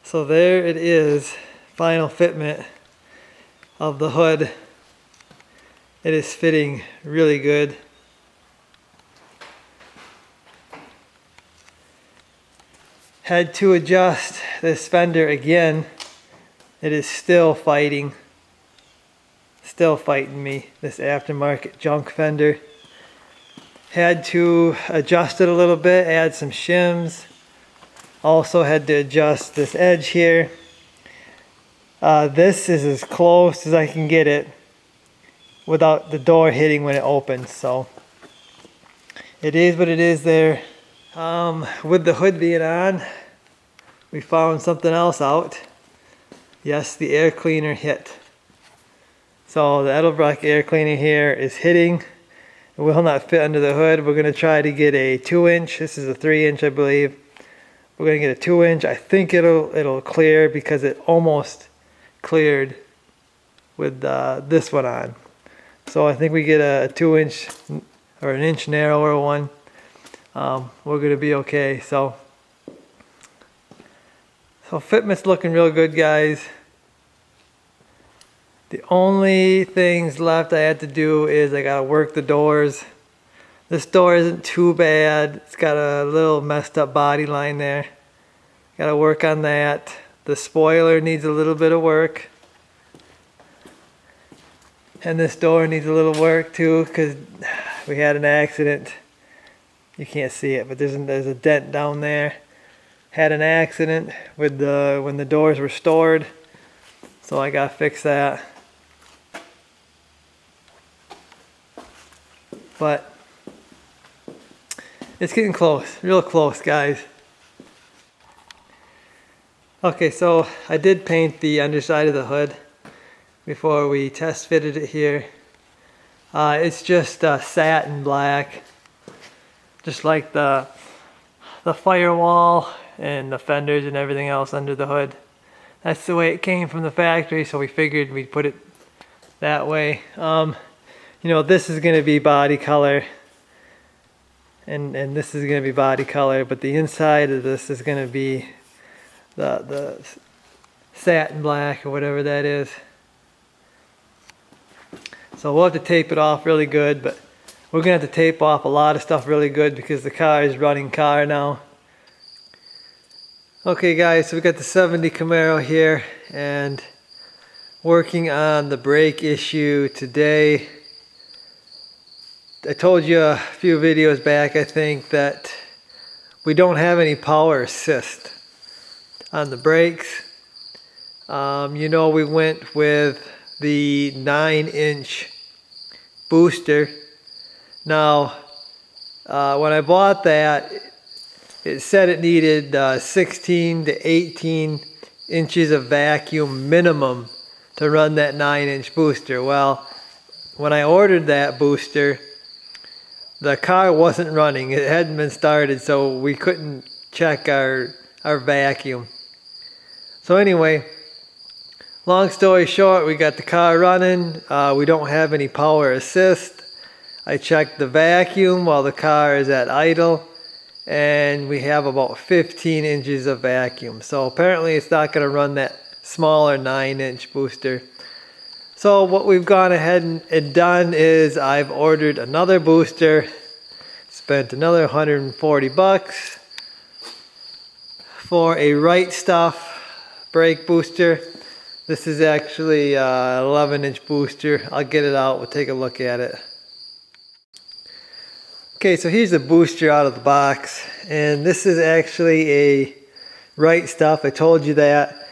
So there it is, final fitment of the hood. It is fitting really good. Had to adjust this fender again. It is still fighting me, this aftermarket junk fender. Had to adjust it a little bit, add some shims. Also had to adjust this edge here. This is as close as I can get it without the door hitting when it opens. So it is what it is there. With the hood being on, we found something else out. Yes, the air cleaner hit. So the Edelbrock air cleaner here is hitting. It will not fit under the hood. We're going to try to get a 2-inch. This is a 3-inch, I believe. We're going to get a 2-inch. I think it'll clear because it almost cleared with this one on. So I think we get a 2-inch or an inch narrower one. We're going to be okay. So fitment's looking real good, guys. The only things left I had to do is I got to work the doors. This door isn't too bad. It's got a little messed up body line there. Got to work on that. The spoiler needs a little bit of work. And this door needs a little work too because we had an accident. You can't see it, but there's a dent down there. Had an accident with when the doors were stored. So I got to fix that. But it's getting close, real close, guys. Okay, so I did paint the underside of the hood before we test fitted it here. It's just satin black, just like the firewall and the fenders and everything else under the hood. That's the way it came from the factory, so we figured we'd put it that way. You know, this is going to be body color. And this is going to be body color, but the inside of this is going to be the satin black or whatever that is. So we'll have to tape it off really good, but we're going to have to tape off a lot of stuff really good because the car is running car now. Okay guys, so we got the 70 Camaro here and working on the brake issue today. I told you a few videos back, I think, that we don't have any power assist on the brakes. You know, we went with the 9-inch booster. Now, when I bought that, it said it needed 16 to 18 inches of vacuum minimum to run that 9-inch booster. Well, when I ordered that booster, the car wasn't running. It hadn't been started, so we couldn't check our vacuum. So anyway, long story short, we got the car running. We don't have any power assist. I checked the vacuum while the car is at idle, and we have about 15 inches of vacuum. So apparently it's not going to run that smaller 9-inch booster. So what we've gone ahead and done is I've ordered another booster, spent another 140 bucks for a Right Stuff brake booster. This is actually an 11-inch booster. I'll get it out, we'll take a look at it. Okay, so here's the booster out of the box, and this is actually a Right Stuff. I told you that,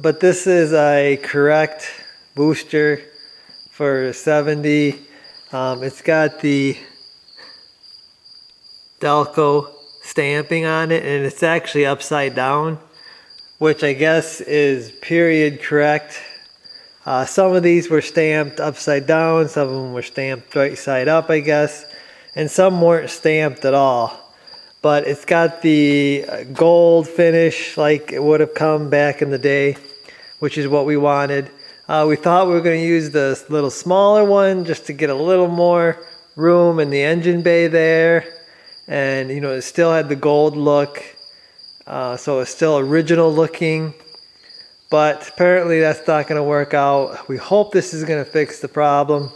but this is a correct booster for 70. It's got the Delco stamping on it, and it's actually upside down, which I guess is period correct. Some of these were stamped upside down, some of them were stamped right side up, I guess, and some weren't stamped at all. but it's got the gold finish like it would have come back in the day, which is what we wanted. We thought we were going to use this little smaller one just to get a little more room in the engine bay there, and you know, it still had the gold look, so it's still original looking. But apparently that's not going to work out. We hope this is going to fix the problem.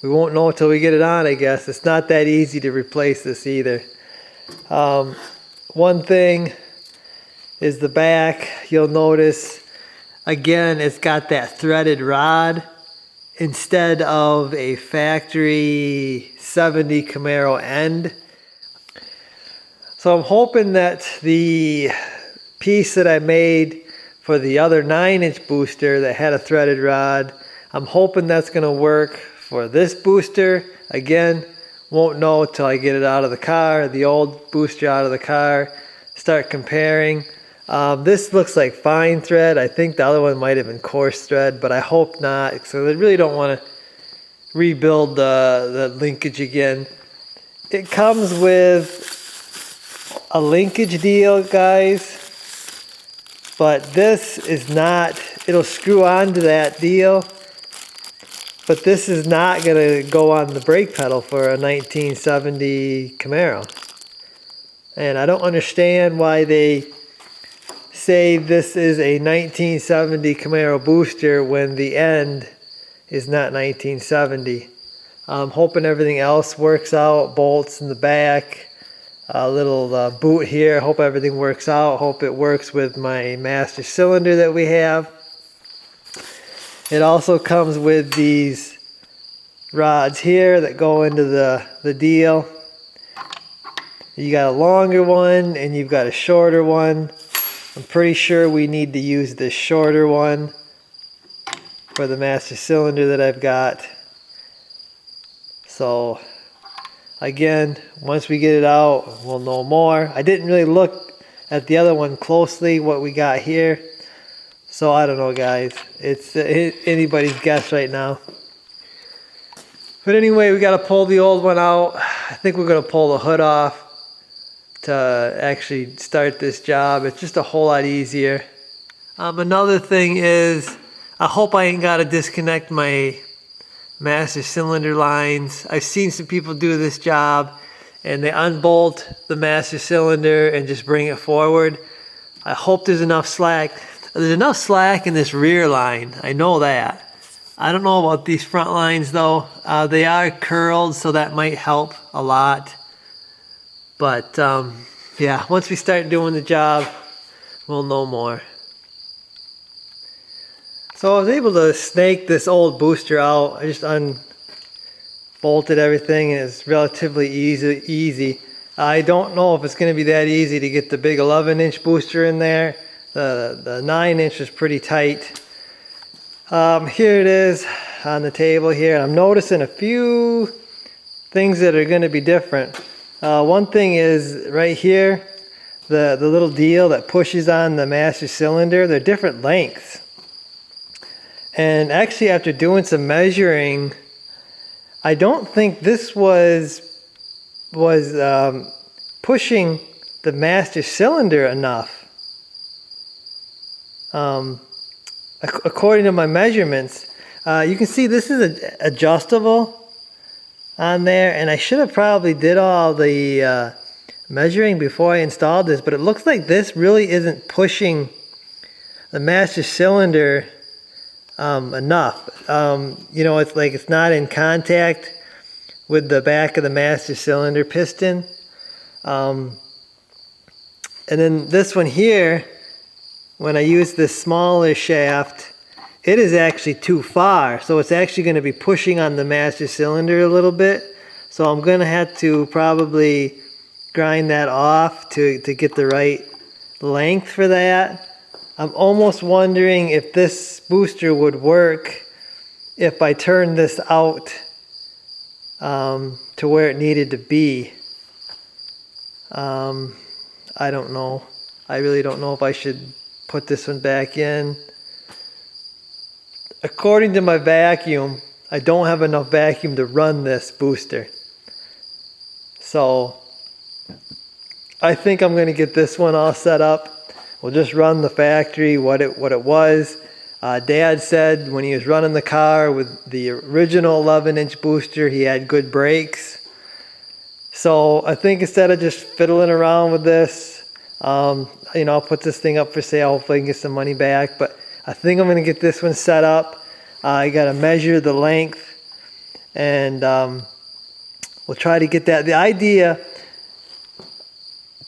We won't know until we get it on, I guess. It's not that easy to replace this either. One thing is the back. You'll notice, again, it's got that threaded rod instead of a factory 70 Camaro end. So I'm hoping that the piece that I made for the other 9-inch booster that had a threaded rod, I'm hoping that's going to work for this booster. Again, won't know till I get it out of the car, the old booster out of the car, start comparing. This looks like fine thread. I think the other one might have been coarse thread, but I hope not, so I really don't want to rebuild the linkage again. It comes with a linkage deal, guys, but this is not, it'll screw onto that deal, but this is not going to go on the brake pedal for a 1970 Camaro. And I don't understand why they say this is a 1970 Camaro booster when the end is not 1970. I'm hoping everything else works out, bolts in the back, a little boot here. Hope everything works out. Hope it works with my master cylinder that we have. It also comes with these rods here that go into the deal. You got a longer one and you've got a shorter one. I'm pretty sure we need to use this shorter one for the master cylinder that I've got. So again, once we get it out, we'll know more. I didn't really look at the other one closely, what we got here. So I don't know, guys. It's anybody's guess right now. But anyway, we got to pull the old one out. I think we're going to pull the hood off to actually start this job. It's just a whole lot easier. Another thing is, I hope I ain't got to disconnect my master cylinder lines. I've seen some people do this job and they unbolt the master cylinder and just bring it forward. I hope there's enough slack. There's enough slack in this rear line. I know that. I don't know about these front lines though. They are curled, so that might help a lot. But yeah, once we start doing the job, we'll know more. So I was able to snake this old booster out. I just unbolted everything and it's relatively easy. I don't know if it's going to be that easy to get the big 11-inch booster in there. The 9-inch is pretty tight. Here it is on the table here. I'm noticing a few things that are going to be different. One thing is right here, the little deal that pushes on the master cylinder, they're different lengths. And actually, after doing some measuring, I don't think this was pushing the master cylinder enough. According to my measurements, you can see this is adjustable on there, and I should have probably did all the measuring before I installed this, but it looks like this really isn't pushing the master cylinder enough. You know, it's like it's not in contact with the back of the master cylinder piston. And then this one here, when I use this smaller shaft, it is actually too far. So it's actually going to be pushing on the master cylinder a little bit. So I'm going to have to probably grind that off to get the right length for that. I'm almost wondering if this booster would work if I turn this out to where it needed to be. I don't know. I really don't know if I should put this one back in. According to my vacuum, I don't have enough vacuum to run this booster. So I think I'm going to get this one all set up. We'll just run the factory, what it was. Dad said when he was running the car with the original 11-inch booster, he had good brakes. So I think instead of just fiddling around with this, you know, I'll put this thing up for sale. Hopefully I can get some money back. But I think I'm going to get this one set up. I got to measure the length, and we'll try to get that. The idea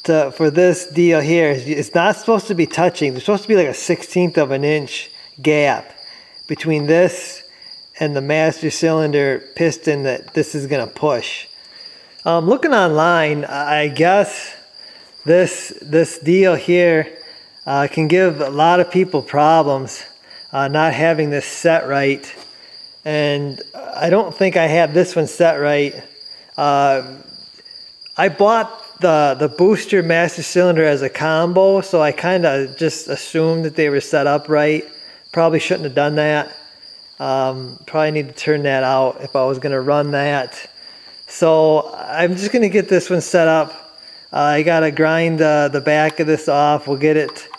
for this deal here is it's not supposed to be touching. There's supposed to be like a 1/16 of an inch gap between this and the master cylinder piston that this is going to push. Looking online, I guess this deal here can give a lot of people problems not having this set right, and I don't think I have this one set right. I bought the booster master cylinder as a combo, so I kind of just assumed that they were set up right. Probably shouldn't have done that. Probably need to turn that out if I was going to run that. So I'm just going to get this one set up. I got to grind the back of this off. We'll get it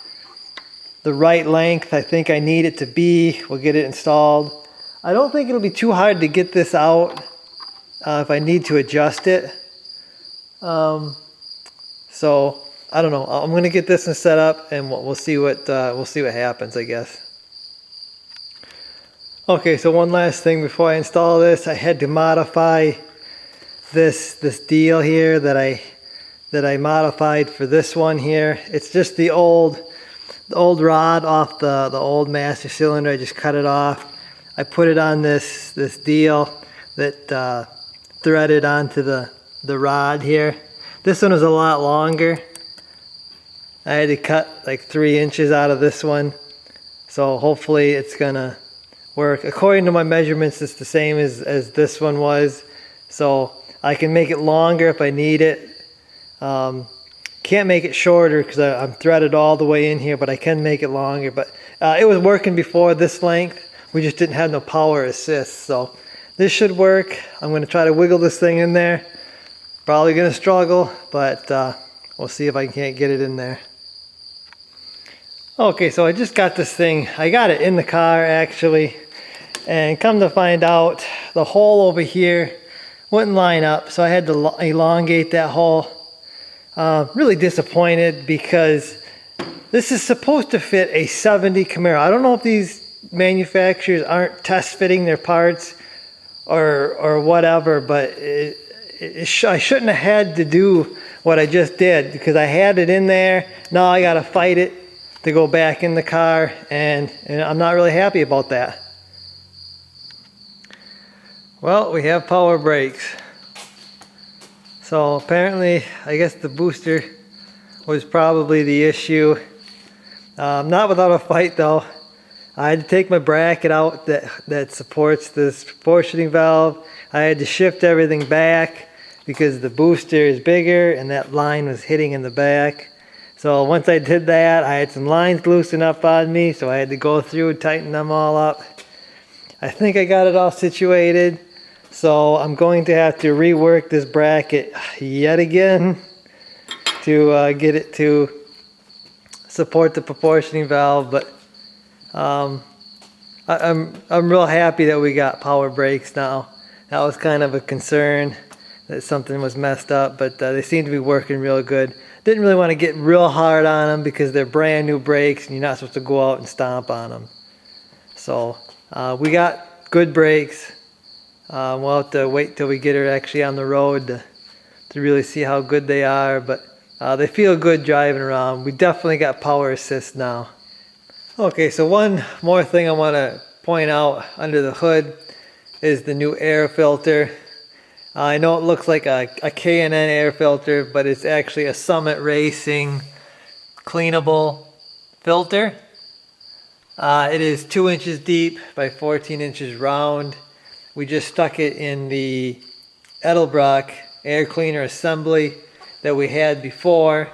the right length I think I need it to be. We'll get it installed. I don't think it'll be too hard to get this out if I need to adjust it. So I don't know. I'm going to get this one set up, and we'll see what happens, I guess. Okay, so one last thing before I install this, I had to modify this deal here that I modified for this one here. It's just the old rod off the old master cylinder. I just cut it off. I put it on this deal that threaded onto the rod here. This one was a lot longer. I had to cut like 3 inches out of this one, so hopefully it's gonna work. According to my measurements, it's the same as this one was, so I can make it longer if I need it. Can't make it shorter because I'm threaded all the way in here, but I can make it longer. But it was working before this length. We just didn't have no power assist, so this should work. I'm going to try to wiggle this thing in there. Probably going to struggle, but we'll see if I can't get it in there. Okay, so I just got this thing. I got it in the car actually, and come to find out, the hole over here wouldn't line up, so I had to elongate that hole. Really disappointed because this is supposed to fit a 70 Camaro. I don't know if these manufacturers aren't test fitting their parts or whatever, but I shouldn't have had to do what I just did, because I had it in there. Now I got to fight it to go back in the car, and I'm not really happy about that. Well, we have power brakes. So apparently, I guess the booster was probably the issue. Not without a fight though. I had to take my bracket out that supports this proportioning valve. I had to shift everything back because the booster is bigger and that line was hitting in the back. So once I did that, I had some lines loosen up on me, so I had to go through and tighten them all up. I think I got it all situated. So I'm going to have to rework this bracket yet again to get it to support the proportioning valve. But I'm real happy that we got power brakes now. That was kind of a concern that something was messed up, but they seem to be working real good. Didn't really want to get real hard on them because they're brand new brakes and you're not supposed to go out and stomp on them. So we got good brakes. We'll have to wait till we get her actually on the road to really see how good they are, but they feel good driving around. We definitely got power assist now. Okay, so one more thing I want to point out under the hood is the new air filter. I know it looks like a K&N air filter, but it's actually a Summit Racing cleanable filter. It is 2 inches deep by 14 inches round. We just stuck it in the Edelbrock air cleaner assembly that we had before.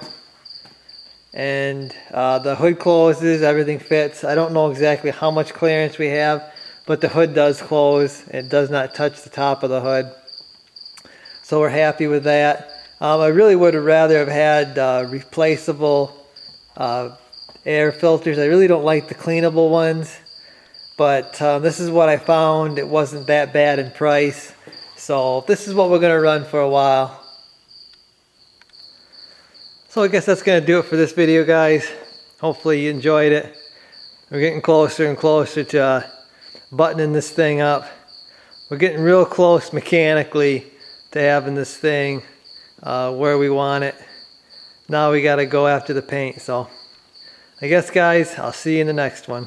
And the hood closes, everything fits. I don't know exactly how much clearance we have, but the hood does close. It does not touch the top of the hood. So we're happy with that. I really would have rather have had replaceable air filters. I really don't like the cleanable ones, but this is what I found. It wasn't that bad in price, so this is what we're going to run for a while. So I guess that's going to do it for this video, guys. Hopefully you enjoyed it. We're getting closer and closer to buttoning this thing up. We're getting real close mechanically to having this thing where we want it. Now we got to go after the paint. So I guess, guys, I'll see you in the next one.